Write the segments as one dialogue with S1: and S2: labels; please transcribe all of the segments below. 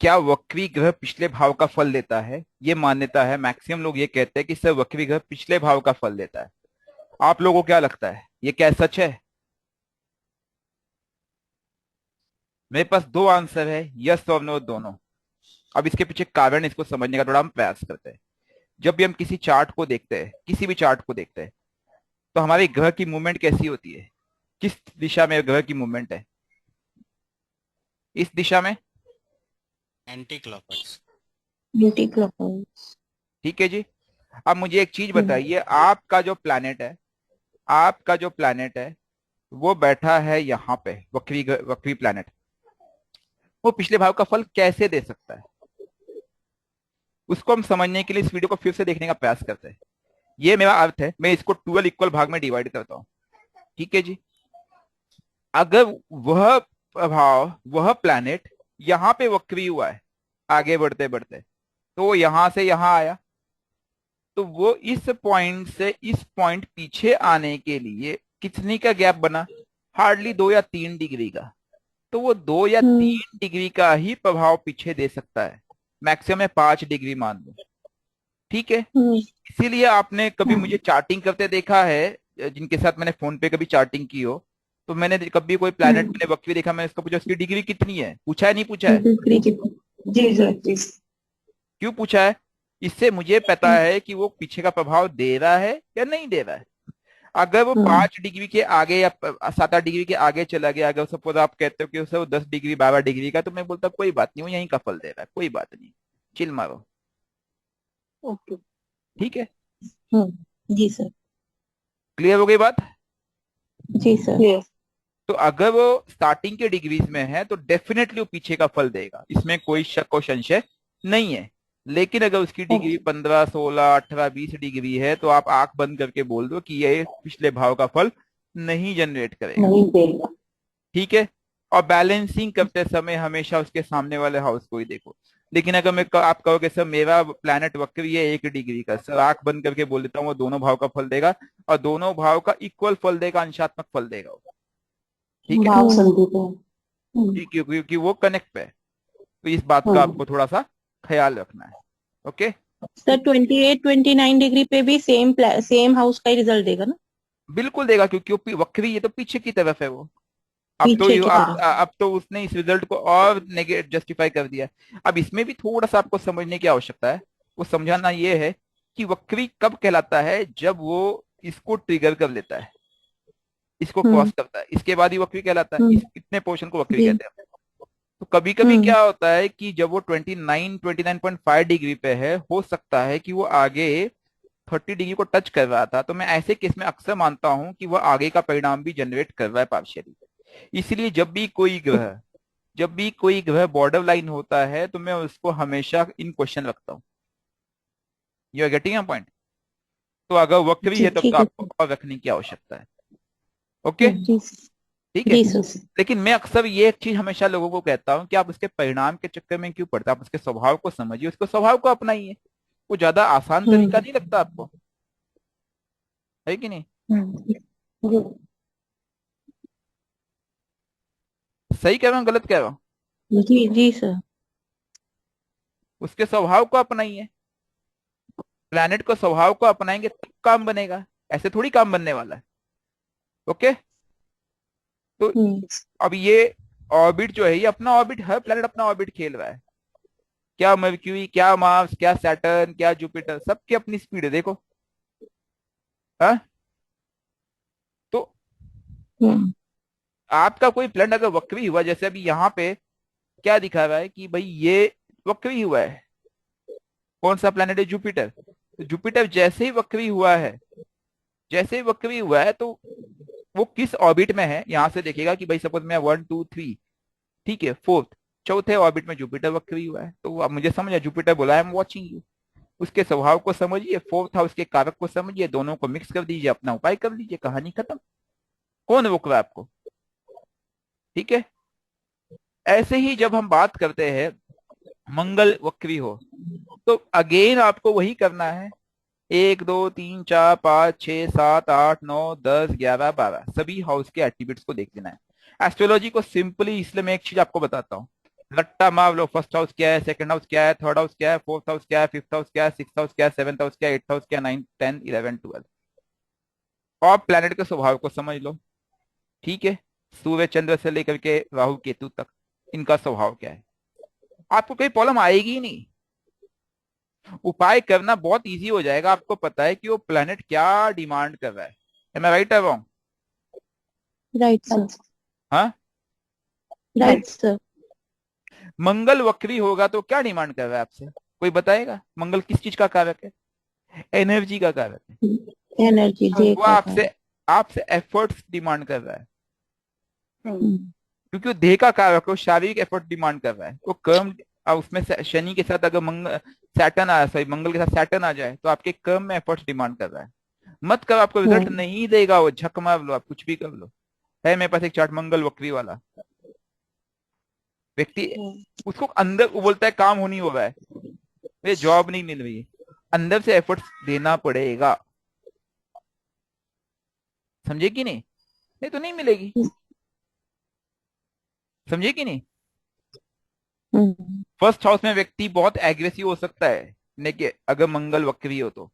S1: क्या वक्री ग्रह पिछले भाव का फल देता है? ये मान्यता है, मैक्सिमम लोग ये कहते हैं कि सर वक्री ग्रह पिछले भाव का फल देता है। आप लोगों को क्या लगता है, ये क्या सच है? मेरे पास दो आंसर है, यस और नो दोनों। अब इसके पीछे कारण, इसको समझने का थोड़ा हम प्रयास करते हैं। जब भी हम किसी चार्ट को देखते हैं, किसी भी चार्ट को देखते हैं, तो हमारे ग्रह की मूवमेंट कैसी होती है? किस दिशा में ग्रह की मूवमेंट है? इस दिशा में।
S2: Anti clockwise.
S3: Anti clockwise.
S1: ठीक है जी। अब मुझे एक चीज बताइए, आपका जो प्लैनेट है, आपका जो प्लैनेट है वो बैठा है यहाँ पे, वक्री प्लैनेट। वो पिछले भाव का फल कैसे दे सकता है? उसको हम समझने के लिए इस वीडियो को फिर से देखने का प्रयास करते हैं। ये मेरा अर्थ है, मैं इसको 12 इक्वल भाग में डिवाइड करता हूँ। ठीक है जी। अगर वह प्रभाव, वह प्लैनेट यहाँ पे वक्री हुआ है आगे बढ़ते बढ़ते, तो वो यहां से यहां आया, तो वो इस पॉइंट से इस पॉइंट पीछे आने के लिए कितनी का गैप बना? हार्डली 2 या 3 डिग्री का। तो वो 2 या 3 डिग्री का ही प्रभाव पीछे दे सकता है। मैक्सिमम 5 डिग्री मान लो। ठीक है। इसीलिए आपने कभी मुझे चार्टिंग करते देखा है, जिनके साथ मैंने फोन पे कभी चार्टिंग की हो, तो मैंने कभी कोई प्लैनेट मैंने वक्री देखा, मैंने उसको पूछा उसकी डिग्री कितनी है, पूछा है नहीं पूछा है?
S3: जी सर जी।
S1: क्यों पूछा है? इससे मुझे पता है कि वो पीछे का प्रभाव दे रहा है या नहीं दे रहा है। अगर वो 5 डिग्री के आगे या 7 8 डिग्री के आगे चला गया, अगर सपोज आप कहते हो कि उसे वो 10 डिग्री 12 डिग्री का, तो मैं बोलता कोई बात नहीं, वो यहीं का फल दे रहा है, कोई बात नहीं, चिल मारो।
S3: ओके।
S1: ठीक है।
S3: जी सर।
S1: क्लियर हो गई बात?
S3: जी सर। यस।
S1: तो अगर वो स्टार्टिंग के डिग्रीज में है तो डेफिनेटली वो पीछे का फल देगा, इसमें कोई शक और संशय नहीं है। लेकिन अगर उसकी डिग्री 15 16 18 20 डिग्री है, तो आप आंख बंद करके बोल दो कि ये पिछले भाव का फल नहीं जनरेट करेगा।
S3: नहीं देगा।
S1: ठीक है। और बैलेंसिंग करते समय हमेशा उसके सामने वाले हाउस को ही देखो। लेकिन अगर आप कहोगे सर मेरा प्लैनेट वक्री है 1 डिग्री का, सर आंख बंद करके बोल देता हूँ वो दोनों भाव का फल देगा, और दोनों भाव का इक्वल फल देगा, अंशात्मक फल देगा वो। ठीक है।
S3: भाव संधि पे।
S1: क्योंकि वो कनेक्ट पे है। तो इस बात का आपको थोड़ा सा ख्याल रखना है। ओके।
S3: सर 28 29 डिग्री पे भी सेम हाउस का ही रिजल्ट देगा ना?
S1: बिल्कुल देगा, क्योंकि वो वक्री है तो पीछे की तरफ है वो।
S3: पीछे की तरफ।
S1: अब तो उसने इस रिजल्ट को और नेगेट जस्टिफाई कर दिया। अब इसमें भी थोड़ा सा आपको समझने की आवश्यकता है। वो समझाना ये है कि वक्री कब कहलाता है, जब वो इसको ट्रिगर कर लेता है, इसको क्रॉस करता है, इसके बाद ही वक्री कहलाता है। इस इतने पोर्शन को वक्री
S3: जी।
S1: कहते हैं। तो कभी कभी क्या होता है कि जब वो 29 29.5 डिग्री पे है, हो सकता है कि वो आगे 30 डिग्री को टच कर रहा था, तो मैं ऐसे केस में अक्सर मानता हूं कि वह आगे का परिणाम भी जनरेट कर रहा है पार्शियली। इसलिए जब भी कोई ग्रह बॉर्डर लाइन होता है, तो मैं उसको हमेशा इन क्वेश्चन रखता हूँ। You are getting point? तो अगर वक्री
S3: जी
S1: है तब तो
S3: ठीक है।
S1: आपको और रखने की आवश्यकता है। ओके।
S3: जी।
S1: ठीक है।
S3: जी सर।
S1: लेकिन मैं अक्सर ये एक चीज हमेशा लोगों को कहता हूँ कि आप उसके परिणाम के चक्कर में क्यों पड़ते हैं, आप उसके स्वभाव को समझिए, उसके स्वभाव को अपनाइए। वो ज्यादा आसान तरीका नहीं लगता आपको? है कि नहीं?
S3: जी।
S1: सही कह रहा हूँ गलत कह रहा हूँ?
S3: जी जी सर।
S1: उसके स्वभाव को अपनाइए। प्लैनेट को स्वभाव को अपनाएंगे तब काम बनेगा, ऐसे थोड़ी काम बनने वाला है। ओके। तो अब ये ऑर्बिट जो है, ये अपना ऑर्बिट, हर प्लैनेट अपना ऑर्बिट खेल रहा है। क्या मर्क्यूरी, क्या मार्स, क्या सैटर्न, क्या जुपिटर, सबकी अपनी स्पीड है, देखो। हाँ। तो आपका कोई प्लैनेट अगर वक्री हुआ, जैसे अभी यहाँ पे क्या दिखा रहा है कि भाई ये वक्री हुआ है, कौन सा प्लैनेट है? जुपिटर। तो जुपिटर जैसे ही वक्री हुआ है, जैसे ही वक्री हुआ है, तो वो किस ऑर्बिट में है यहां से देखिएगा कि भाई सपोज मैं 1 2 3, ठीक है, फोर्थ, चौथे ऑर्बिट में जुपिटर वक्री हुआ है। तो अब मुझे समझ है, जुपिटर बोला आई एम वॉचिंग यू। उसके स्वभाव को समझिए, फोर्थ हाउस के कारक को समझिए, दोनों को मिक्स कर दीजिए, अपना उपाय कर लीजिए, कहानी खत्म। कौन रोक रहा है आपको? ठीक है। ऐसे ही जब हम बात करते हैं मंगल वक्री हो, तो अगेन आपको वही करना है। 1 2 3 4 5 6 7 8 9 10 11 12 सभी हाउस के एट्रीब्यूट्स को देख लेना है। एस्ट्रोलॉजी को सिंपली इसलिए मैं एक चीज आपको बताता हूँ, रट्टा मार लो, फर्स्ट हाउस क्या है, सेकंड हाउस क्या है, थर्ड हाउस क्या है, फोर्थ हाउस क्या है, फिफ्थ हाउस क्या है, सिक्स हाउस क्या है, सेवंथ हाउस क्या है, एट्थ हाउस क्या है, नाइन, 10, 11, 12। और प्लेनेट के स्वभाव को समझ लो। ठीक है, सूर्य चंद्र से लेकर के राहु केतु तक इनका स्वभाव क्या है, आपको कोई प्रॉब्लम आएगी ही नहीं। उपाय करना बहुत इजी हो जाएगा, आपको पता है कि वो प्लेनेट क्या डिमांड कर रहा है। एम आई राइट और रॉन्ग?
S3: Right, sir.
S1: हाँ,
S3: Right, sir.
S1: मंगल वक्री होगा तो क्या डिमांड कर रहा है आपसे, कोई बताएगा? मंगल किस चीज का कारक है? एनर्जी का कारक है।
S3: Energy, J
S1: वो
S3: का
S1: आपसे आपसे एफर्ट्स डिमांड कर रहा है,
S3: हम्म,
S1: क्योंकि वो देह का कारक है, वो शारीरिक एफर्ट डिमांड कर रहा है, वो कर्म। अब उसमें शनि के साथ अगर सैटर्न आ सॉरी मंगल के साथ सैटर्न आ जाए तो आपके कर्म में एफर्ट्स डिमांड कर रहा है। मत करो, आपको रिजल्ट नहीं देगा वो, झक मार लो, आप कुछ भी कर लो। है मेरे पास एक चार्ट मंगल वक्री वाला व्यक्ति, उसको अंदर वो बोलता है काम हो नहीं हो रहा है, मुझे जॉब नहीं मिल रही है, अंदर से एफर्ट्स देना पड़ेगा। समझे कि नहीं? नहीं तो नहीं मिलेगी। समझे कि नहीं?
S3: हम्म,
S1: फर्स्ट हाउस में व्यक्ति बहुत एग्रेसिव हो सकता है, लेकिन अगर मंगल वक्री हो तो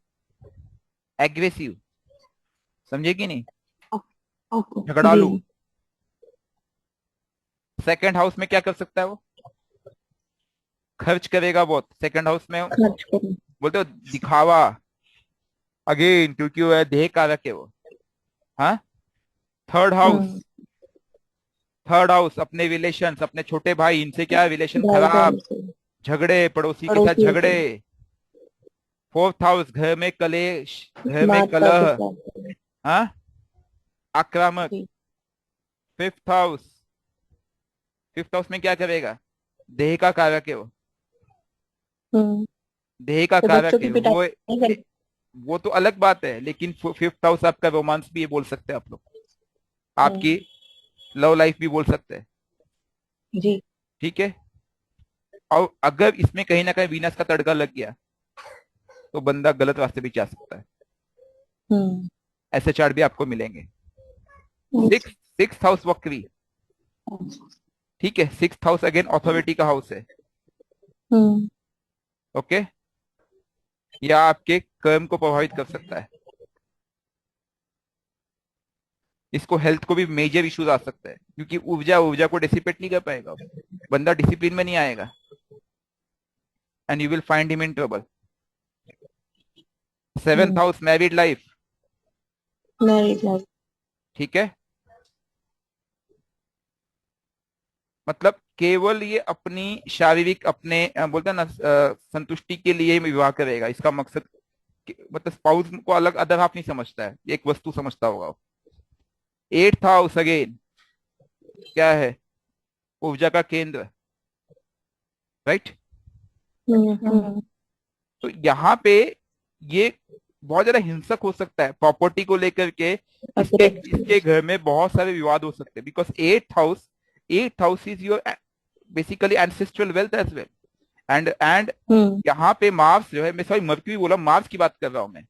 S1: एग्रेसिव। समझे कि नहीं?
S3: ओके जी
S1: झगड़ालू।
S3: जी
S1: सेकंड हाउस में क्या कर सकता है वो? खर्च करेगा बहुत सेकंड हाउस में।
S3: खर्च करूँ
S1: बोलते हो दिखावा, अगेन क्योंकि वो है देह कारक है वो। हाँ। थर्ड हाउस,
S3: हम्म,
S1: थर्ड हाउस अपने रिलेशंस, अपने छोटे भाई, इनसे क्या रिलेशन
S3: भाई
S1: खराब,
S3: बहन से
S1: झगड़े, पड़ोसी के साथ
S3: पड़ोसियों
S1: झगड़े।
S3: से
S1: फोर्थ हाउस घर में कलेश, घर में
S3: माता
S1: कलह।
S3: पिता
S1: हाँ, आक्रामक।
S3: जी
S1: फिफ्थ हाउस, फिफ्थ हाउस में क्या करेगा? देह का कारक है वो,
S3: हम्म
S1: देह का
S3: तो बच्चों
S1: कारक
S3: की
S1: है
S3: पिटाई
S1: वो।
S3: नहीं कर
S1: वो तो अलग बात है, लेकिन फिफ्थ हाउस आपका रोमांस भी ये बोल सकते हैं आप लोग, आपकी
S3: हम्म,
S1: लव लाइफ भी बोल सकते हैं।
S3: जी
S1: ठीक है। और अगर इसमें कहीं ना कहीं वीनस का तड़का लग गया तो बंदा गलत रास्ते भी जा सकता है।
S3: हम्म
S1: ऐसे चार्ट भी आपको मिलेंगे।
S3: अच्छा,
S1: सिक्स सिक्स हाउस वक्री। ठीक है, सिक्स हाउस अगेन ऑथोरिटी का हाउस है।
S3: हम्म
S1: ओके, या आपके कर्म को प्रभावित कर सकता है। इसको हेल्थ को भी मेजर इश्यूज आ सकता है, क्योंकि ऊर्जा ऊर्जा को डिसिपेट नहीं कर पाएगा, बंदा डिसिप्लिन में नहीं आएगा, and you will find him in trouble. Seventh
S3: hmm
S1: house married life.
S3: Married life
S1: ठीक है, मतलब केवल ये अपनी शारीरिक अपने बोलते हैं ना संतुष्टि के लिए ही विवाह करेगा, इसका मकसद मतलब स्पाउस को अलग अदर हाफ नहीं समझता है, ये एक वस्तु समझता होगा। एट्थ हाउस अगेन क्या है? ऊर्जा का केंद्र, राइट।
S3: हम्म
S1: तो यहाँ पे ये बहुत ज्यादा हिंसक हो सकता है प्रॉपर्टी को लेकर के। इसके
S3: अग्रेसिव
S1: इसके घर में बहुत सारे विवाद हो सकते हैं, because eighth house is your basically ancestral wealth as well. And
S3: hmm
S1: यहाँ पे मार्स जो है, मैं सॉरी मर्क्यूरी बोला, मार्स की बात कर रहा हूँ मैं।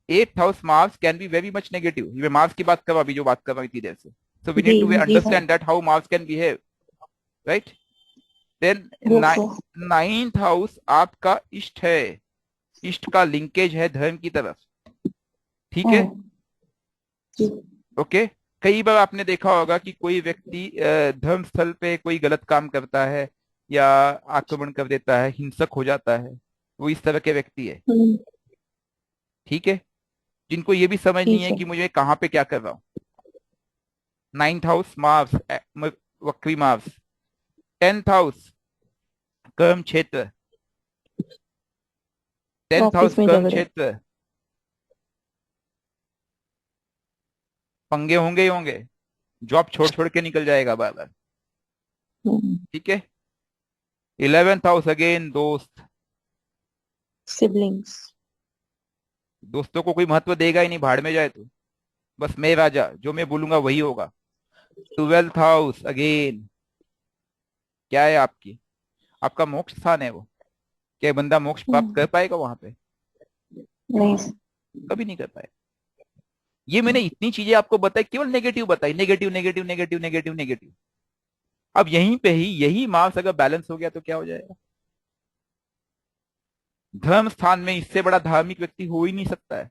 S1: Eighth house Mars can be very much negative, मैं मार्स की बात कर रहा हूँ अभी, जो बात कर रहा हूँ इतनी देर से। सो वी
S3: जी
S1: नीड टू
S3: जी sir
S1: understand that how Mars can behave, right. Then
S3: yes sir
S1: ninth house आपका इष्ट है, इष्ट का लिंकेज है धर्म की तरफ। ठीक है।
S3: जी
S1: ओके। कई बार आपने देखा होगा कि कोई व्यक्ति धर्म स्थल पे कोई गलत काम करता है या आक्रमण कर देता है, हिंसक हो जाता है, वो इस तरह के व्यक्ति है।
S3: हम्म
S1: ठीक है, जिनको ये भी समझ
S3: जी
S1: नहीं है
S3: सर
S1: कि मुझे कहाँ पे क्या कर रहा हूँ। नाइन्थ हाउस मार्स, वक्री मार्स। टेंथ हाउस कर्म क्षेत्र, टेंथ हाउस
S3: ऑफिस में
S1: कर्म
S3: झगड़े
S1: क्षेत्र, पंगे होंगे ही होंगे, जॉब छोड़ छोड़ के निकल जाएगा बार बार। ठीक है। इलेवेंथ हाउस अगेन दोस्त,
S3: सिबलिंग्स
S1: दोस्तों को कोई महत्व देगा ही नहीं, भाड़ में जाए तो, बस मैं राजा, जो मैं बोलूंगा वही होगा। ट्वेल्थ हाउस अगेन क्या है आपकी? आपका मोक्ष स्थान है वो। क्या बंदा मोक्ष प्राप्त कर पाएगा वहां पे?
S3: नहीं
S1: कभी नहीं कर पाएगा। ये मैंने इतनी चीजें आपको बताई, केवल नेगेटिव बताई, negative negative negative negative negative. अब यहीं पे ही यही मार्क्स अगर बैलेंस हो गया तो क्या हो जाएगा? धर्म स्थान में इससे बड़ा धार्मिक व्यक्ति हो ही नहीं सकता है।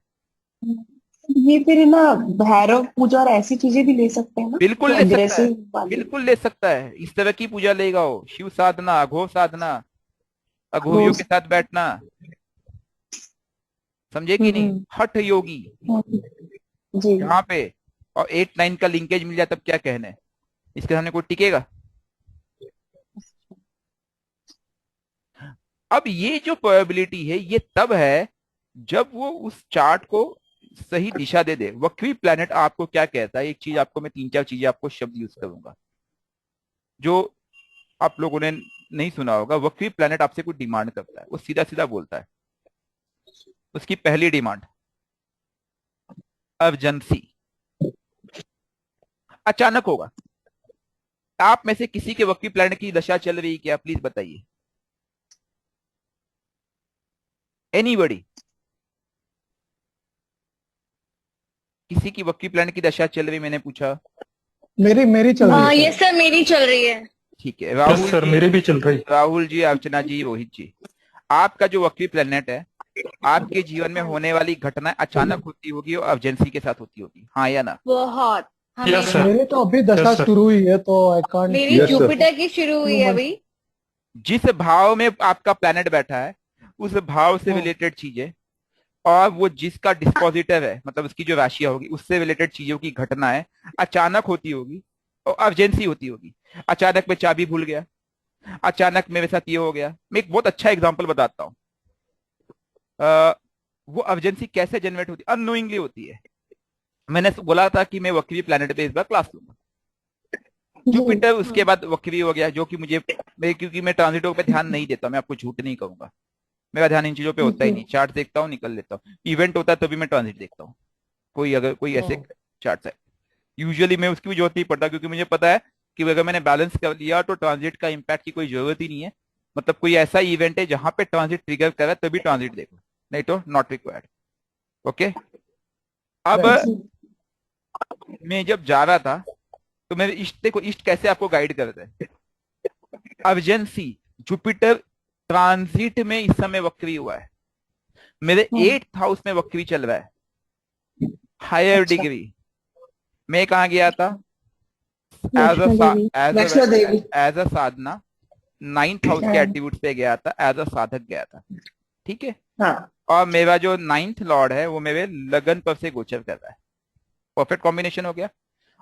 S4: ये फिर ना भैरव पूजा और ऐसी चीजें भी ले सकते हैं ना,
S1: बिल्कुल
S4: जो
S1: ले सकता है,
S4: अग्रेसिव वाली।
S1: बिल्कुल ले सकता है। इस तरह की पूजा लेगा वो, शिव साधना, अघो साधना, अघोरियों के
S4: रोज।
S1: साथ बैठना, समझे कि नहीं?
S4: हम्म।
S1: हठ योगी
S4: जी।
S1: यहाँ पे, और 8 9 का लिंकेज मिल जाए तब क्या कहने, इसके सामने कोई टिकेगा? अब ये जो प्रोबेबिलिटी है ये तब है जब वो उस चार्ट को सही दिशा दे दे। वक्री प्लैनेट आपको क्या कहता है, एक चीज आपको मैं 3 4 चीजें आपको शब्द यूज करूंगा जो आप लोगों ने नहीं सुना होगा। वक्री प्लैनेट आपसे कुछ डिमांड करता है, वो सीधा सीधा बोलता है। उसकी पहली डिमांड अर्जेंसी, अचानक होगा। आप में से किसी के वक्री प्लैनेट की दशा चल रही है क्या, प्लीज बताइए। एनीबडी? किसी की वक्री प्लैनेट की दशा चल रही, मैंने पूछा।
S5: मेरी मेरी चल रही
S6: हाँ
S5: है
S6: ये सर मेरी चल रही है।
S1: ठीक है,
S5: सर। यस
S1: राहुल
S5: सर,
S1: जी,
S5: मेरी भी चल रही।
S1: राहुल जी, अर्चना जी, रोहित जी, आपका जो वक्री प्लैनेट है, आपके जीवन में होने वाली घटना अचानक होती होगी और अर्जेंसी के साथ होती होगी, हाँ या ना?
S6: बहुत। हाँ
S5: यस
S6: मेरी
S5: सर।
S6: भी।
S5: मेरी तो अभी दशा यस सर। शुरू हुई है, तो आई कांट।
S6: मेरी
S7: Yes, sir.
S6: जुपिटर की शुरू हुई है अभी।
S1: जिस भाव में आपका प्लैनेट बैठा है उस भाव से
S5: हाँ।
S1: रिलेटेड चीजें, और वो जिसका डिस्पोजिटर है, मतलब उसकी जो राशियां होगी उससे रिलेटेड चीजों की घटना है, अचानक होती होगी और अर्जेंसी होती होगी। अचानक मैं चाबी भूल गया, अचानक मेरे साथ ये हो गया। मैं एक बहुत अच्छा एग्जांपल बताता हूँ। वो अर्जेंसी कैसे जनरेट होती है? अननोइंगली होती है। मैंने बोला था कि मैं वक्री प्लैनेट पे इस बार क्लास लूंगा। जुपिटर उसके बाद वक्री हो गया, जो कि क्योंकि मैं ट्रांजिटों पे ध्यान नहीं देता, मैं आपको झूठ नहीं कहूंगा, मेरा ध्यान इन चीजों पे होता ही नहीं। चार्ट देखता हूँ, निकल लेता हूँ। इवेंट होता है तभी मैं ट्रांजिट देखता हूँ, कोई ऐसे चार्ट है। यूजुअली मैं उसकी भी जरूरत नहीं पड़ता, क्योंकि मुझे पता है कि अगर मैंने बैलेंस कर लिया तो ट्रांजिट का इम्पैक्ट की कोई जरूरत ही नहीं है। मतलब कोई ऐसा इवेंट है जहां पे ट्रांजिट ट्रिगर करे तभी ट्रांजिट देखो, नहीं तो नॉट रिक्वायर्ड। ओके। अब मैं जब जा रहा था तो मेरे इष्ट, देखो इष्ट कैसे आपको गाइड करते हैं। अर्जेंसी, जुपिटर ट्रांजिट में इस समय वक्री हुआ है, मेरे 8th हाउस में वक्री चल रहा है, हायर डिग्री। मैं कहा गया था?
S4: वैष्णो देवी।
S1: एज अ साधना 9th हाउस के एट्रीब्यूट पे गया था, एज अ साधक गया था, ठीक है।
S4: हाँ।
S1: और मेरा जो 9th लॉर्ड है वो मेरे लगन पर से गोचर कर रहा है। परफेक्ट कॉम्बिनेशन हो गया।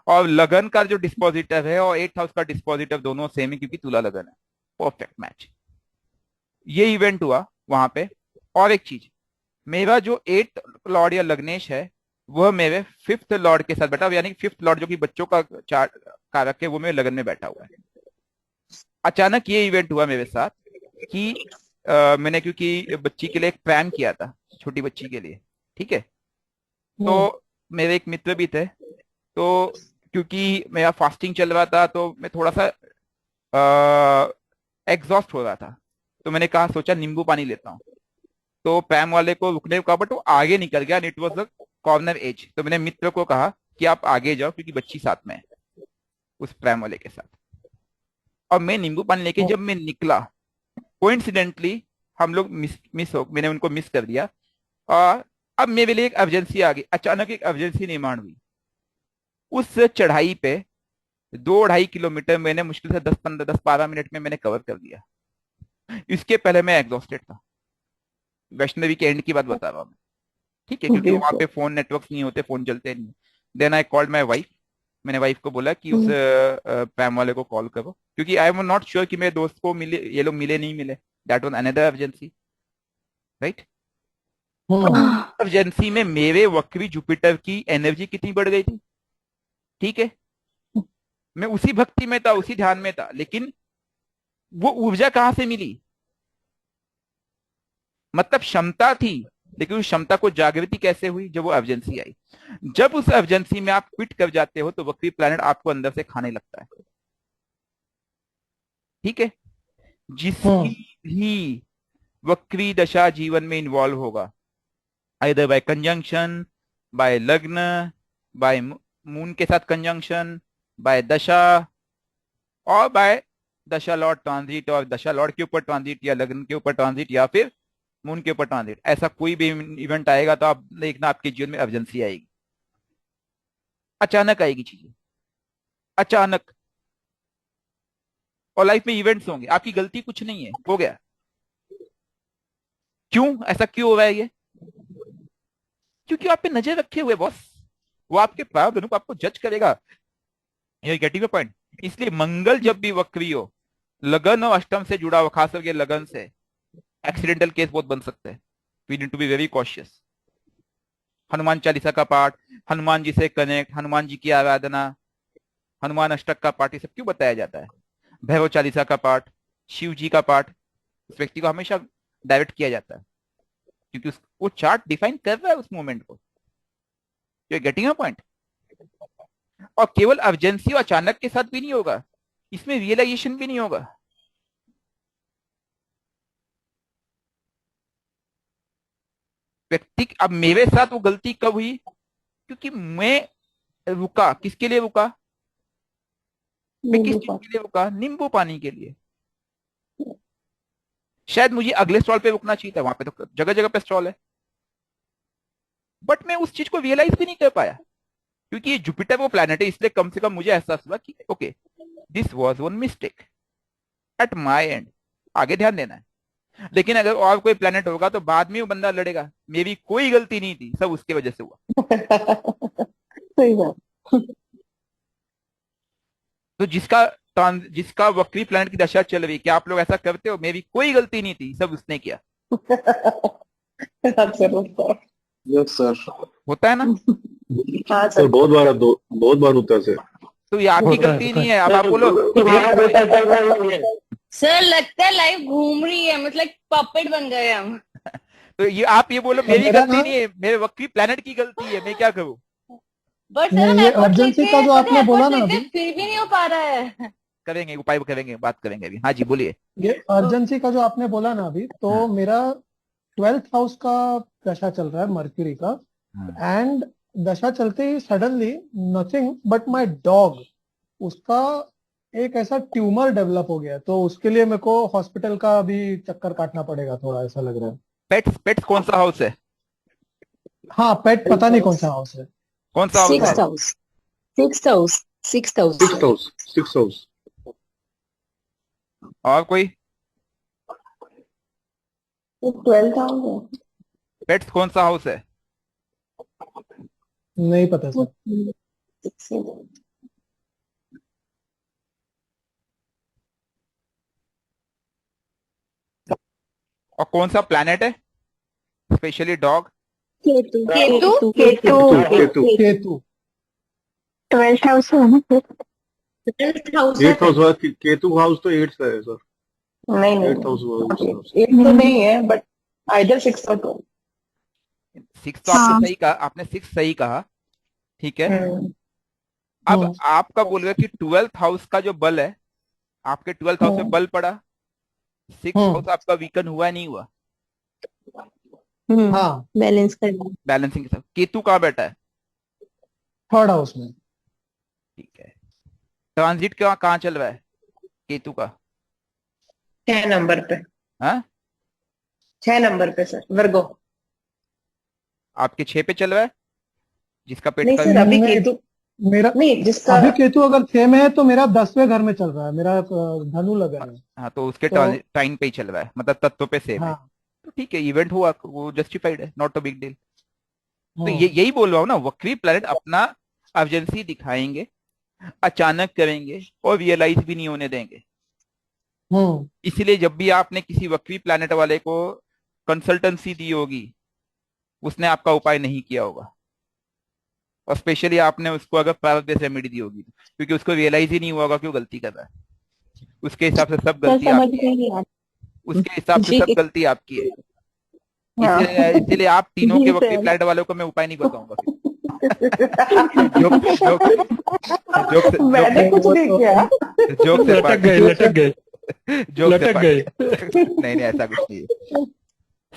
S1: और लगन का जो डिस्पोजिटर है और 8th हाउस का डिस्पोजिटर दोनों सेम है, क्योंकि तुला लगन है। Perfect match. ये इवेंट हुआ वहां पे। और एक चीज, मेरा जो 8th लॉर्ड या लग्नेश है वह मेरे 5th लॉर्ड के साथ बैठा, यानी 5th लॉर्ड जो कि बच्चों का चार्ट कारक है वो मेरे लगन में बैठा हुआ है। अचानक ये इवेंट हुआ मेरे साथ कि मैंने क्योंकि बच्ची के लिए एक प्लान किया था, छोटी बच्ची के लिए, ठीक है। तो मेरे एक मित्र भी थे, तो क्योंकि मेरा फास्टिंग चल रहा था तो मैं थोड़ा सा एग्जॉस्ट हो रहा था, तो मैंने कहा सोचा नींबू पानी लेता हूँ। तो पैम वाले को रुकने को कहा, बट वो आगे निकल गया, it was the corner edge. तो मैंने मित्र को कहा कि आप आगे जाओ, क्योंकि बच्ची साथ में है उस पैम वाले के साथ। और मैं नींबू पानी लेके जब मैं निकला, कोइंसिडेंटली हम लोग मैंने उनको मिस कर दिया। और अब मेरे लिए एक अर्जेंसी आ गई, अचानक एक अर्जेंसी निर्माण हुई। उस चढ़ाई पे 2 2.5 किलोमीटर मैंने मुश्किल से 10 12 मिनट में मैंने कवर कर दिया। इसके पहले मैं एग्जॉस्टेड था। वैष्णवी के एंड की बात बता रहा हूँ मैं, ठीक है, क्योंकि वहां पे फोन नेटवर्क नहीं होते, फोन चलते नहीं। Then I called my wife. मैंने वाइफ को बोला कि उस पैम वाले को कॉल करो, क्योंकि आई एम नॉट श्योर कि मेरे दोस्त को मिले, ये लोग मिले नहीं मिले। That was another urgency, right. Urgency में मेरे वक्री जुपिटर की एनर्जी कितनी बढ़ गई थी, ठीक है। मैं उसी भक्ति में था, उसी ध्यान में था, लेकिन वो ऊर्जा कहां से मिली? मतलब क्षमता थी, लेकिन उस क्षमता को जागृति कैसे हुई? जब वो अर्जेंसी आई। जब उस अर्जेंसी में आप क्विट कर जाते हो तो वक्री प्लैनेट आपको अंदर से खाने लगता है, ठीक है। जिसकी भी वक्री दशा जीवन में इन्वॉल्व होगा, आइदर बाय कंजंक्शन, बाय लग्न, बाय मून के साथ कंजंक्शन, बाय दशा, और बाय दशा लॉर्ड ट्रांजिट, और दशा लॉर्ड के ऊपर ट्रांजिट या लग्न के ऊपर ट्रांजिट या फिर मून के ऊपर ट्रांजिट, ऐसा कोई भी इवेंट आएगा तो आप देखना आपके जीवन में अर्जेंसी आएगी, अचानक आएगी चीजें, अचानक। और लाइफ में इवेंट्स होंगे, आपकी गलती कुछ नहीं है, हो गया। क्यों ऐसा क्यों हो रहा है ये? क्योंकि आप पे नजर रखे हुए बॉस, वो आपके प्रारब्ध को आपको जज करेगा। ये गेटिंग द पॉइंट। इसलिए मंगल जब भी वक्री हो, लगन और अष्टम से जुड़ा हुआ, खास करके लगन से, एक्सीडेंटल केस बहुत बन सकते हैं। We need to be very cautious. Hanuman Chalisa का पाठ, हनुमान जी से कनेक्ट, हनुमान जी की आराधना, हनुमान अष्टक का पाठ, ये सब क्यों बताया जाता है? भैरव चालीसा का पाठ, शिव जी का पाठ, उस व्यक्ति को हमेशा डायवर्ट किया जाता है, क्योंकि वो चार्ट डिफाइन कर रहा है उस मोमेंट को। You getting a point? और केवल अर्जेंसी और अचानक के साथ भी नहीं होगा, इसमें रियलाइजेशन भी नहीं होगा। व्यक्ति, अब मेरे साथ वो गलती कब हुई? क्योंकि मैं रुका, किसके लिए रुका? मैं किस चीज के लिए रुका? नींबू पानी के लिए। शायद मुझे अगले स्टॉल पे रुकना चाहिए था, वहां पे तो जगह जगह पे स्टॉल है, बट मैं उस चीज को रियलाइज भी नहीं कर पाया, क्योंकि ये जुपिटर वो प्लैनेट है। इसलिए कम से कम मुझे एहसास हुआ कि okay, this was one mistake at my and, आगे ध्यान देना है। लेकिन अगर और कोई प्लैनेट होगा तो बाद में वो बंदा लड़ेगा, मेरी कोई गलती नहीं थी, सब उसके वजह से हुआ।
S4: सही बात।
S1: तो जिसका वक्री प्लैनेट की दशा चल रही, क्या आप लोग ऐसा करते हो? मेरी कोई गलती नहीं थी, सब उसने किया।
S7: Yes sir.
S1: होता है ना?
S4: हाँ
S7: सर
S4: सर।
S7: बहुत बार होता है सर।
S1: तो ये आपकी
S5: होता है,
S1: गलती
S5: होता
S1: नहीं है। अब आप बोलो
S6: सर लगता है लाइफ घूम रही है, मतलब पपेट बन गए हम।
S1: तो ये आप ये बोलो मेरी
S5: मेरा
S1: गलती
S5: ना-
S1: नहीं है, मेरे वक्री प्लैनेट की गलती है, मैं क्या करूं?
S6: बट
S5: नहीं,
S6: सर
S5: ये
S6: एफर्ट
S5: urgency
S6: लेते
S5: का जो
S6: हैं,
S5: आपने बोला ना अभी,
S6: फिर भी नहीं हो पा रहा है।
S1: करेंगे उपाय, करेंगे, बात करेंगे अभी। हाँ जी बोलिए।
S5: ये अर्जेंसी का जो आपने बोला ना अभी, तो
S1: हाँ।
S5: मेरा 12th हाउस का दशा चल रहा है मर्क्यूरी का,
S1: हाँ।
S5: एंड दशा चलते ही suddenly nothing but my dog, उसका एक ऐसा ट्यूमर डेवलप हो गया, तो उसके लिए मेरे को हॉस्पिटल का अभी चक्कर काटना पड़ेगा, थोड़ा ऐसा लग रहा है।
S1: पेट्स, पेट्स कौन सा हाउस है?
S5: हाँ, पेट पता नहीं कौन सा हाउस है।
S1: कौन सा हाउस है?
S8: Sixth house. Sixth house. Sixth house.
S7: Six house.
S1: और कोई?
S4: 12th हाउस है।
S1: पेट्स कौन सा हाउस है?
S5: नहीं पता सर।
S1: और कौन सा प्लैनेट है specially dog?
S8: Ketu.
S6: Ketu?
S7: Ketu.
S5: Ketu
S8: 12th house है ना फिर? 12th house है.
S7: एट हाउस, केतु हाउस तो एट्थ है सर।
S4: नहीं
S7: एट हाउस
S4: एक तो नहीं है, बट आइदर 6 और 12।
S1: सिक्स तो आपने
S8: हाँ.
S1: सही कहा, आपने सिक्स सही कहा, ठीक है।
S4: हम्म।
S1: अब आपका बोल रहे कि 12th हाउस का जो बल है, आपके 12th हाउस में बल पड़ा, 6th हाउस आपका वीकन हुआ नहीं हुआ?
S5: हाँ,
S3: बैलेंस करना।
S1: बैलेंसिंग के साथ। केतु कहाँ बैठा है?
S5: 3rd हाउस में।
S1: ठीक है। ट्रांजिट कहाँ चल रहा है केतु का?
S4: 6 नंबर पे।
S1: हाँ,
S4: 6 नंबर पे सर, वर्गो।
S1: आपके 6 पे चल रहा है, जिसका पेट
S4: नहीं
S1: का
S4: सर, अभी
S5: नहीं,
S4: केतु
S5: मेरा
S4: नहीं, जिसका
S5: अभी केतु अगर 6 में है तो मेरा 10वें घर में चल रहा है, मेरा धनु लगन है।
S1: हाँ, तो उसके
S5: तो-
S1: टाइम पे ही चल रहा है, मतलब तत्व पे सेम है।
S5: हाँ,
S1: तो ठीक है, इवेंट हुआ, वो जस्टिफाइड है, नॉट अ बिग डील। तो
S5: हाँ,
S1: यही बोल रहा हूँ ना, वक्री प्लैनेट अपना अर्जेंसी दिखाएंगे, अचानक करेंगे और रियलाइज भी नहीं होने देंगे। इसलिए जब भी आपने किसी वक्री प्लैनेट वाले को कंसल्टेंसी दी होगी, उसने आपका उपाय नहीं किया होगा, और स्पेशली आपने उसको अगर प्रारब्ध रेमेडी दी होगी, क्योंकि उसको रियलाइज ही नहीं हुआ होगा क्यों गलती कर रहा है। उसके हिसाब से सब
S3: सर
S1: गलती
S3: समझ
S1: आपकी है,
S3: गई आप।
S1: उसके हिसाब से
S3: जी।
S1: सब गलती आपकी है।
S4: हाँ।
S1: इसीलिए आप तीनों
S3: जी
S1: के वक्री
S3: सर।
S1: प्लैनेट वालों को मैं उपाय नहीं बताऊंगा फिर। जोक जोक जोक
S4: मैंने कुछ नहीं किया।
S1: जोक से
S5: लटक गए, लटक गए,
S1: जोक से
S5: लटक गए।
S1: नहीं नहीं, ऐसा कुछ नहीं है।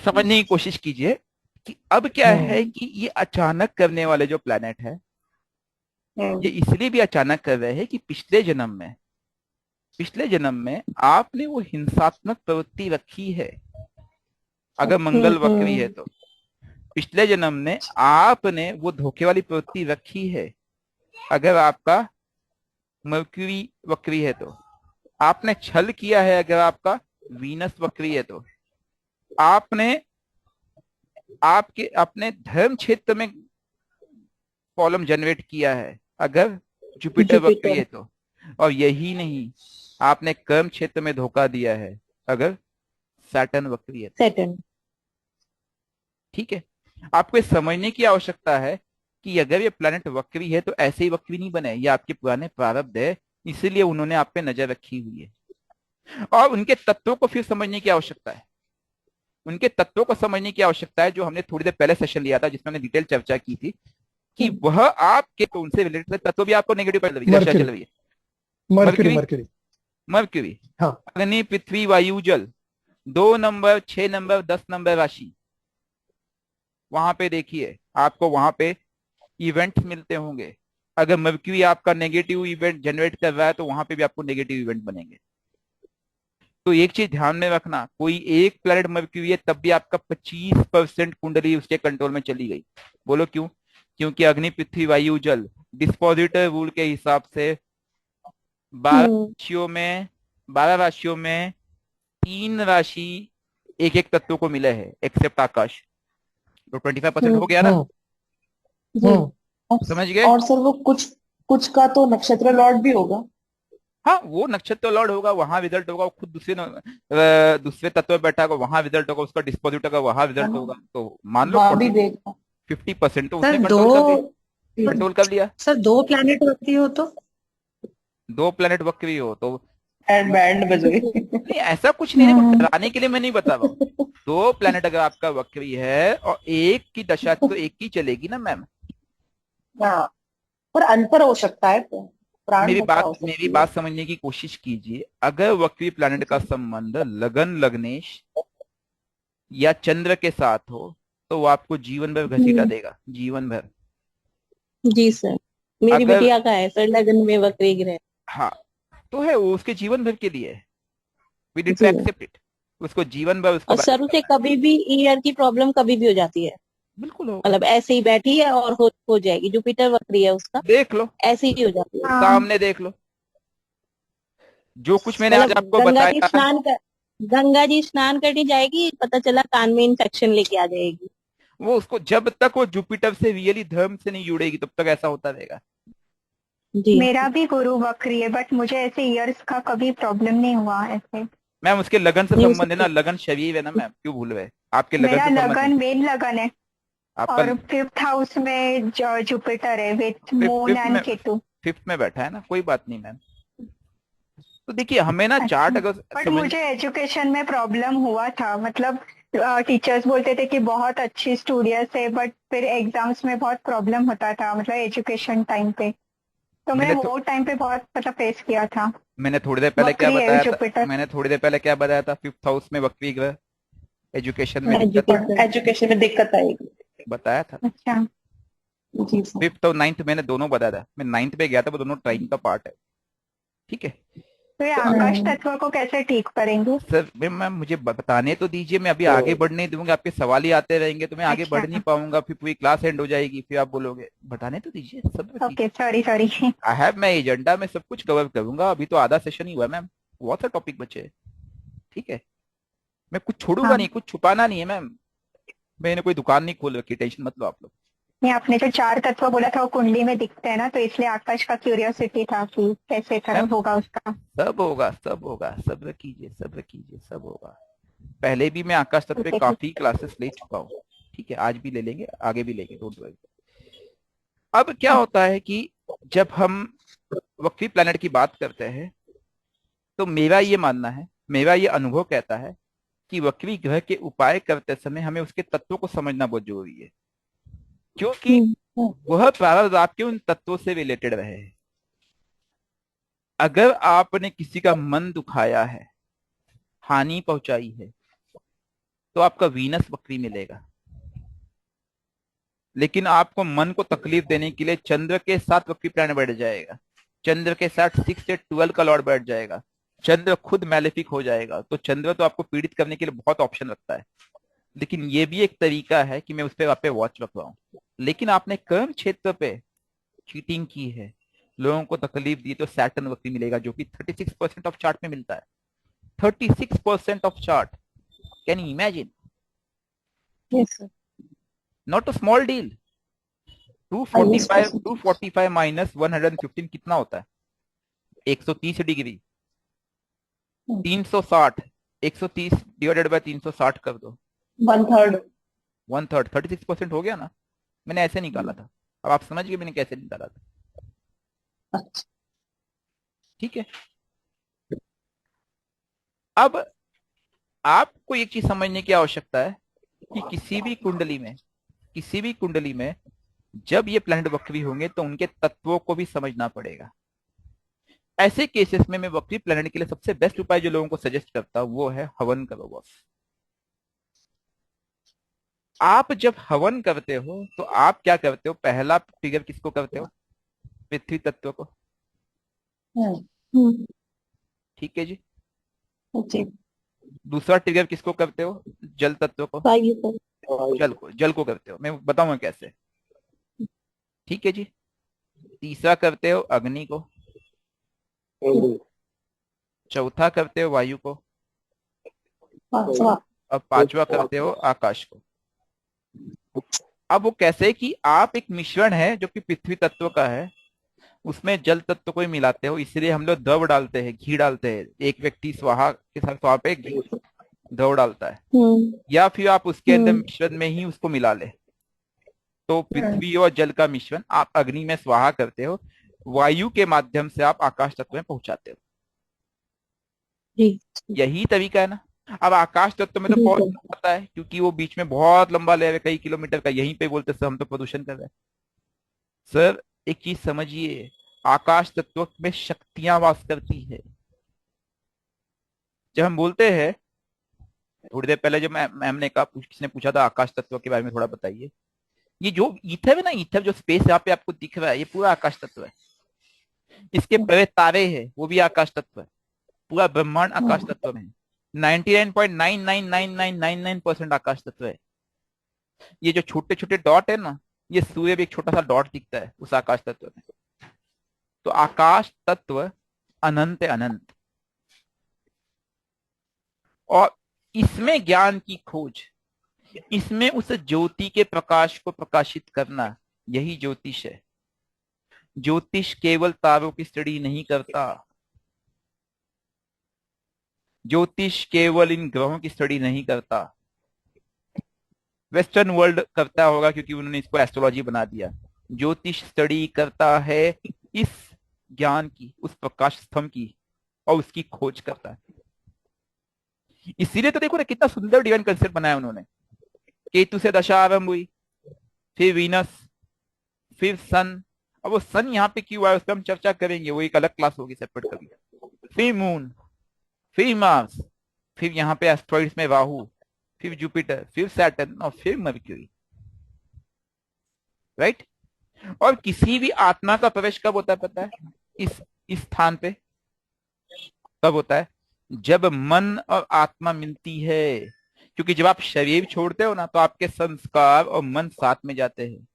S1: समझने की कोशिश कीजिए कि अब क्या है कि ये अचानक करने वाले जो प्लैनेट है, ये इसलिए भी अचानक कर रहे हैं कि पिछले जन्म में पिछले जन्म में आपने वो हिंसात्मक प्रवृत्ति रखी है, अगर मंगल वक्री है तो। पिछले जन्म में आपने वो धोखे वाली प्रवृत्ति रखी है, अगर आपका मर्क्यूरी वक्री है तो। आपने छल किया है, अगर आपका वीनस वक्री है तो। आपने आपके अपने धर्म क्षेत्र में कॉलम जनरेट किया है, अगर जुपिटर वक्री है तो। और यही नहीं, आपने कर्म क्षेत्र में धोखा दिया है, अगर सैटर्न वक्री है तो।
S3: Saturn.
S1: ठीक है, आपको ये समझने की आवश्यकता है कि अगर ये प्लैनेट वक्री है तो ऐसे ही वक्री नहीं बने, ये आपके पुराने प्रारब्ध है, इसीलिए उन्होंने आप पे नजर रखी हुई है। और उनके तत्वों को फिर समझने की आवश्यकता है, उनके तत्वों को समझने की आवश्यकता है, जो हमने थोड़ी देर पहले सेशन लिया था जिसमें हमने डिटेल चर्चा की थी कि वह आपके तो उनसे रिलेटेड तत्व भी आपको नेगेटिव चल रही है।
S5: मर्क्यूरी मर्क्यूरी
S1: मर्क्यूरी,
S5: हाँ।
S1: अग्नि पृथ्वी वायु जल, 2 नंबर 6 नंबर 10 नंबर राशि, वहां पे देखिए आपको वहां पे इवेंट्स मिलते होंगे। अगर मर्क्यूरी आपका नेगेटिव इवेंट जनरेट कर रहा है तो वहां पे भी आपको नेगेटिव इवेंट बनेंगे। तो एक चीज ध्यान में रखना, कोई एक प्लैनेट मर्क्यूरी है तब भी आपका 25% कुंडली उसके कंट्रोल में चली गई। बोलो क्यों? क्योंकि अग्नि पृथ्वी वायु जल डिस्पोजिटर रूल के हिसाब से 12 राशियों में 3 राशि एक एक तत्व को मिले हैं, एक्सेप्ट आकाश। तो 25% हो गया ना? समझ गए?
S4: और सर वो कुछ कुछ का तो नक्षत्र लॉर्ड भी होगा।
S1: हाँ, वो नक्षत्र लॉर्ड होगा, वहां रिजल्ट होगा, वो खुद दूसरे तत्व में बैठा होगा, वहां रिजल्ट होगा, उसका डिस्पोजिट होगा, वहां रिजल्ट होगा। तो मान लो
S4: भी देखा
S1: 50% तो
S9: सर
S1: उसने कंट्रोल कर लिया।
S9: सर 2 प्लैनेट वक्री हो तो
S1: 2 प्लैनेट वक्री हो तो
S4: बैंड बज गई।
S1: नहीं, ऐसा कुछ नहीं है, डराने के लिए मैं नहीं बता रहा हूँ। 2 प्लैनेट अगर आपका वक्री है और एक की दशा तो एक की चलेगी ना मैम।
S4: हाँ, पर अंतर हो सकता है तो प्राण
S1: मेरी
S4: दशा
S1: बात
S4: हो सकती
S1: मेरी
S4: है।
S1: बात समझने की कोशिश कीजिए। अगर वक्री प्लैनेट का संबंध लगन लग्नेश या चंद्र के साथ हो तो वो आपको जीवन भर घसीटा देगा, जीवन भर।
S3: जी सर, मेरी
S1: अगर
S3: बिटिया का है सर लगन में वक्री ग्रह।
S1: हाँ, तो है वो उसके जीवन भर के लिए, वी नीड टू
S3: जी।
S1: Accept it. उसको जीवन भर उसको
S3: और सर उसे कभी भी ईयर की प्रॉब्लम कभी भी हो जाती है,
S1: बिल्कुल होगा।
S3: मतलब ऐसे ही बैठी है और हो जाएगी। जुपिटर वक्री है उसका,
S1: देख लो,
S3: ऐसे ही हो जाती है।
S1: सामने देख लो, जो कुछ मैंने आज
S3: मतलब
S1: आपको बताया।
S3: गंगा जी स्नान करने जाएगी, पता चला कान में इन्फेक्शन लेके आ जाएगी।
S1: वो उसको जब तक वो जुपिटर से रियली धर्म से नहीं जुड़ेगी तब तक ऐसा होता रहेगा।
S3: जी
S8: मेरा भी गुरु वक्री है, बट मुझे ऐसे ईयर्स का कभी प्रॉब्लम नहीं हुआ ऐसे।
S1: मैम उसके लगन से
S3: नहीं,
S1: संबंध है ना, लगन शरीर है ना मैम, क्यों भूल गए? आपके लगन
S8: मेरा
S1: से संबंध
S8: लगन
S1: है
S8: मेन लगन है
S1: आपका।
S8: और 5th हाउस में जुपिटर है with moon and Ketu.
S1: 5th में बैठा है ना, कोई बात नहीं मैम। तो देखिए हमें ना चार्ट अगर
S8: बट मुझे एजुकेशन में प्रॉब्लम हुआ था, मतलब टीचर्स बोलते थे कि बहुत अच्छी स्टूडियस है, बट फिर एग्जाम्स में बहुत प्रॉब्लम होता था, मतलब एजुकेशन टाइम पे। तो मैंने वो टाइम पे बहुत मतलब फेस किया था।
S1: मैंने थोड़ी देर पहले क्या
S8: वक्री है
S1: बताया था?
S8: जुपिटर।
S1: मैंने थोड़ी देर पहले क्या बताया था? 5th हाउस में वक्री ग्रह, एजुकेशन में दिक्कत
S4: एजुकेशन में दिक्कत आएगी।
S1: बताया था।
S8: अच्छा,
S4: जी सर।
S1: 5th और 9th मैंने दोनों बताया था। मैं 9th पे गया था, वो दोनों ट्राइन का पार्ट है। ठीक है
S8: तो ये आकाश तत्व को कैसे ठीक करेंगे?
S1: सर, मैम मुझे बताने तो दीजिए, मैं अभी आगे बढ़ने दूंगा, आपके सवाल ही आते रहेंगे तो मैं आगे
S8: अच्छा।
S1: बढ़ नहीं पाऊंगा, फिर पूरी क्लास एंड हो जाएगी, फिर आप बोलोगे। बताने तो दीजिए सब।
S8: Okay, sorry.
S1: आई हैव मैं एजेंडा में सब कुछ कवर करूंगा। अभी तो आधा सेशन ही हुआ मैम, बहुत सा टॉपिक बचे हैं। ठीक है, मैं कुछ छोड़ूंगा
S8: हाँ।
S1: नहीं, कुछ छुपाना नहीं है मैम। मैंने कोई दुकान नहीं खोल रखी, टेंशन मत लो आप लोग।
S8: नहीं, आपने जो 4 तत्व बोला था वो कुंडली में दिखते हैं ना, तो इसलिए आकाश का क्यूरियोसिटी था कि कैसे खराब होगा उसका।
S1: सब होगा, सब होगा, सब्र कीजिए, सब्र कीजिए, सब होगा। पहले भी मैं आकाश तत्व पे काफी क्लासेस ले चुका हूँ। ठीक है, आज भी ले लेंगे, आगे भी लेंगे, डोंट वरी। अब क्या होता है कि जब हम वक्री प्लैनेट की बात करते हैं तो मेरा ये मानना है, मेरा ये अनुभव कहता है कि वक्री ग्रह के उपाय करते समय हमें उसके तत्वों को समझना बहुत जरूरी है, क्योंकि वह प्रारब्ध आपके उन तत्वों से रिलेटेड रहे हैं। अगर आपने किसी का मन दुखाया है, हानि पहुंचाई है, तो आपका वीनस वक्री मिलेगा। लेकिन आपको मन को तकलीफ देने के लिए चंद्र के साथ वक्री प्लैनेट बैठ जाएगा, चंद्र के साथ 6 से 12 का लॉर्ड बैठ जाएगा, चंद्र खुद मैलेफिक हो जाएगा। तो चंद्र तो आपको पीड़ित करने के लिए बहुत ऑप्शन रखता है, लेकिन ये भी एक तरीका है कि मैं उस पर आप पे वॉच रख रहा हूँ। लेकिन आपने कर्म क्षेत्र पे चीटिंग की है, लोगों को तकलीफ दी, तो सैटर्न वक्री मिलेगा, जो कि 36% ऑफ चार्ट में मिलता है। 36% of chart, can you imagine?
S4: Yes sir.
S1: Not a small deal. 245 minus 115 कितना होता है? 130 डिग्री। 360, 130 डिवाइडेड बाय 360 कर दो,
S4: 1/3।
S1: 1/3, 36% हो गया ना। मैंने ऐसे निकाला था, अब आप समझ गए मैंने कैसे निकाला था।
S4: अच्छा।
S1: ठीक है। अब आपको एक चीज समझने की आवश्यकता है कि किसी भी कुंडली में जब ये प्लैनेट वक्री होंगे तो उनके तत्वों को भी समझना पड़ेगा। ऐसे केसेस में मैं वक्री प्लैनेट के लिए सबसे बेस्ट उपाय जो लोगों को सजेस्ट करता हूं वो है हवन करो बॉस। आप जब हवन करते हो तो आप क्या करते हो? पहला ट्रिगर किसको करते हो? पृथ्वी तत्व को।
S4: हम्म।
S1: ठीक है जी।
S4: जी।
S1: दूसरा ट्रिगर किसको करते हो? जल तत्व को।
S3: वायु को।
S1: जल को करते हो, मैं बताऊंगा कैसे। ठीक है जी। तीसरा करते हो अग्नि को। चौथा करते हो वायु को।
S4: पांचवा।
S1: और पांचवा करते हो आकाश को। अब वो कैसे कि आप एक मिश्रण है जो कि पृथ्वी तत्व का है, उसमें जल तत्व को ही मिलाते हो, इसलिए हम लोग द्रव डालते हैं, घी डालते हैं। एक व्यक्ति स्वाहा के साथ स्वाहा पे घी द्रव डालता है, या फिर आप उसके अंदर मिश्रण में ही उसको मिला ले। तो पृथ्वी और जल का मिश्रण आप अग्नि में स्वाहा करते हो, वायु के माध्यम से आप आकाश तत्व में पहुंचाते हो।
S3: जी।
S1: यही तरीका है ना। अब आकाश तत्व में तो
S3: जी
S1: बहुत
S3: सर।
S1: आता है, क्योंकि वो बीच में बहुत लंबा लेयर है, कई किलोमीटर का। यहीं पे बोलते सर हम तो प्रदूषण कर रहे हैं। सर एक चीज समझिए, आकाश तत्व में शक्तियां वास करती है। जब हम बोलते हैं, थोड़ी देर पहले जब मैम ने कहा, किसने पूछा था आकाश तत्व के बारे में थोड़ा बताइए। ये जो ईथर है ना, ईथर जो स्पेस यहाँ पे आपको दिख रहा है, ये पूरा आकाश तत्व है। इसके परे तारे हैं, वो भी आकाश तत्व है। पूरा ब्रह्मांड आकाश तत्व में है। 99.99999% आकाश तत्व है। ये जो छोटे छोटे डॉट है ना, ये सूर्य भी एक छोटा सा डॉट दिखता है उस आकाश तत्व में। तो आकाश तत्व अनंत अनंत, और इसमें ज्ञान की खोज, इसमें उस ज्योति के प्रकाश को प्रकाशित करना, यही ज्योतिष है। ज्योतिष केवल तारों की स्टडी नहीं करता, ज्योतिष केवल इन ग्रहों की स्टडी नहीं करता। वेस्टर्न वर्ल्ड करता होगा क्योंकि उन्होंने इसको एस्ट्रोलॉजी बना दिया। ज्योतिष स्टडी करता है इस ज्ञान की, उस प्रकाश स्तंभ की, और उसकी खोज करता है। इसीलिए तो देखो ना कितना सुंदर डिवाइन कंसेप्ट बनाया उन्होंने। केतु से दशा आरंभ हुई, फिर वीनस, फिर सन। अब वो सन यहाँ पे क्यों आया उस पर हम चर्चा करेंगे, वो एक अलग क्लास होगी सेपरेट कभी। फिर मून, फिर मार्स, फिर यहाँ पे एस्ट्रॉइड्स में राहु, फिर जुपिटर, फिर सैटर्न, और फिर मर्क्यूरी। राइट। और किसी भी आत्मा का प्रवेश कब होता है पता है? इस स्थान पे कब होता है? जब मन और आत्मा मिलती है। क्योंकि जब आप शरीर छोड़ते हो ना, तो आपके संस्कार और मन साथ में जाते हैं।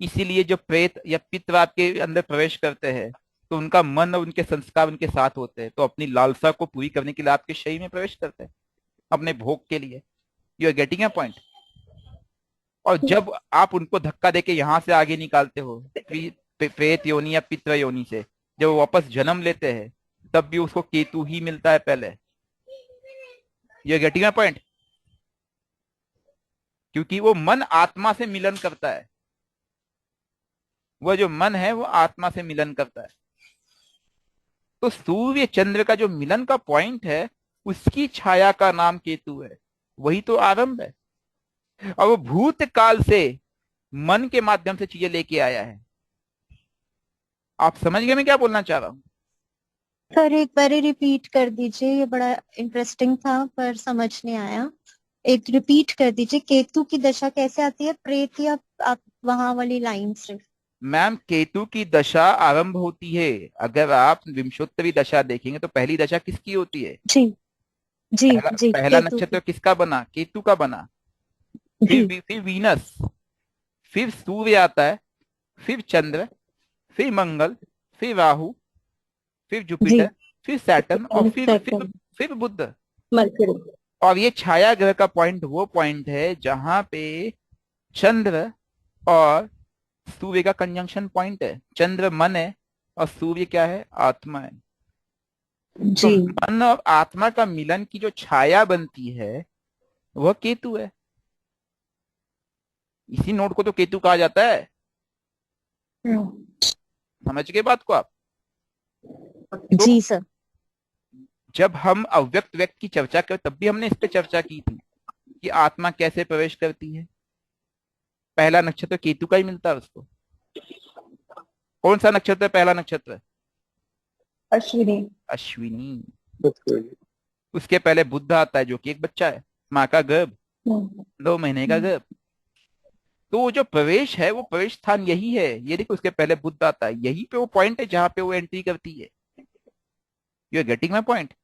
S1: इसीलिए जो प्रेत या पितृ आपके अंदर प्रवेश करते हैं, तो उनका मन और उनके संस्कार उनके साथ होते हैं। तो अपनी लालसा को पूरी करने के लिए आपके शरीर में प्रवेश करते हैं, अपने भोग के लिए। You are getting a point. और जब आप उनको धक्का देके यहां से आगे निकालते हो, प्रेत योनि या पितृ योनि से, जब वो वापस जन्म लेते हैं, तब भी उसको केतु ही मिलता है पहले। You are getting a point. क्योंकि वो मन आत्मा से मिलन करता है, वह जो मन है वो आत्मा से मिलन करता है। तो सूर्य चंद्र का जो मिलन का पॉइंट है, उसकी छाया का नाम केतु है। वही तो आरंभ है। और वो भूतकाल से मन के माध्यम से चीजें लेके आया है। आप समझ गए मैं क्या बोलना चाह रहा हूं?
S10: सर एक बार रिपीट कर दीजिए, ये बड़ा इंटरेस्टिंग था पर समझ नहीं आया। एक रिपीट कर दीजिए, केतु की दशा कैसे आती है? प्रेत या आप वहां वाली लाइन से?
S1: मैम केतु की दशा आरंभ होती है, अगर आप विंशोत्तरी दशा देखेंगे तो पहली दशा किसकी होती है?
S10: जी जी
S1: पहला
S10: जी
S1: पहला
S10: केतु
S1: नक्षत्र किसका बना? केतु का बना।
S10: जी
S1: फिर वीनस, फिर सूर्य आता है, फिर चंद्र, फिर मंगल, फिर राहु, फिर
S10: जी
S1: जुपिटर, फिर सैटर्न और फिर
S3: Saturn,
S1: फिर बुध।
S3: Mercury.
S1: और ये छाया ग्रह का पॉइंट वो पॉइंट है जहां पे चंद्र और सूर्य का कंजंक्शन पॉइंट है। चंद्र मन है और सूर्य क्या है? आत्मा है। तो
S3: जी
S1: मन और आत्मा का मिलन की जो छाया बनती है वह केतु है। इसी नोड को तो केतु कहा जाता है। समझ गए बात को आप? तो
S10: जी सर।
S1: जब हम अव्यक्त व्यक्त की चर्चा कर तब भी हमने इस पे चर्चा की थी कि आत्मा कैसे प्रवेश करती है। पहला नक्षत्र केतु का ही मिलता है उसको। कौन सा नक्षत्र है पहला नक्षत्र?
S4: अश्विनी।
S1: अश्विनी। उसके पहले बुध आता है जो कि एक बच्चा है, माँ का गर्भ, 2 महीने का गर्भ। तो वो जो प्रवेश है वो प्रवेश स्थान यही है। ये देखो उसके पहले बुध आता है, यही पे वो पॉइंट है जहां पे वो एंट्री करती है। You are getting my point?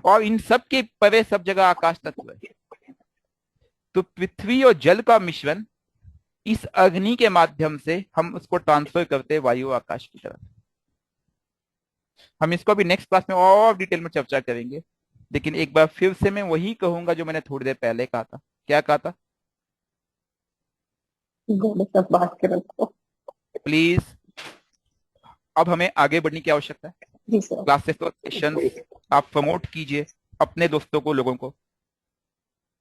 S1: और इन सब के परे सब जगह आकाश तत्व है। तो पृथ्वी और जल का मिश्रण इस अग्नि के माध्यम से हम उसको ट्रांसफर करते हैं वायु आकाश की तरफ। हम इसको भी नेक्स्ट क्लास में और डिटेल में चर्चा करेंगे, लेकिन एक बार फिर से मैं वही कहूंगा जो मैंने थोड़ी देर पहले कहा था। क्या कहा था?
S4: सब बात कर रखो।
S1: प्लीज अब हमें आगे बढ़ने की आवश्यकता है।
S4: जी सर।
S1: क्लासेस और सेशन आप प्रमोट कीजिए अपने दोस्तों को, लोगों को।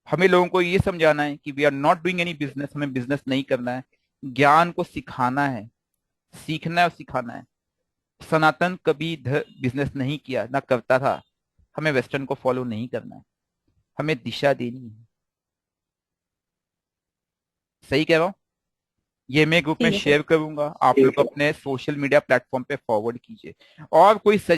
S1: हमें लोगों को ये समझाना है कि we are not doing any business. हमें बिजनेस नहीं करना है, ज्ञान को सिखाना है, सीखना है और सिखाना है। सनातन कभी बिजनेस नहीं किया, ना करता था। हमें वेस्टर्न को फॉलो नहीं करना है, हमें दिशा देनी है। सही कह रहा हूं? ये मैं ग्रुप में
S3: ठीक है सर।
S1: शेयर करूंगा, आप लोग अपने सोशल मीडिया प्लेटफॉर्म पे फॉरवर्ड कीजिए। और कोई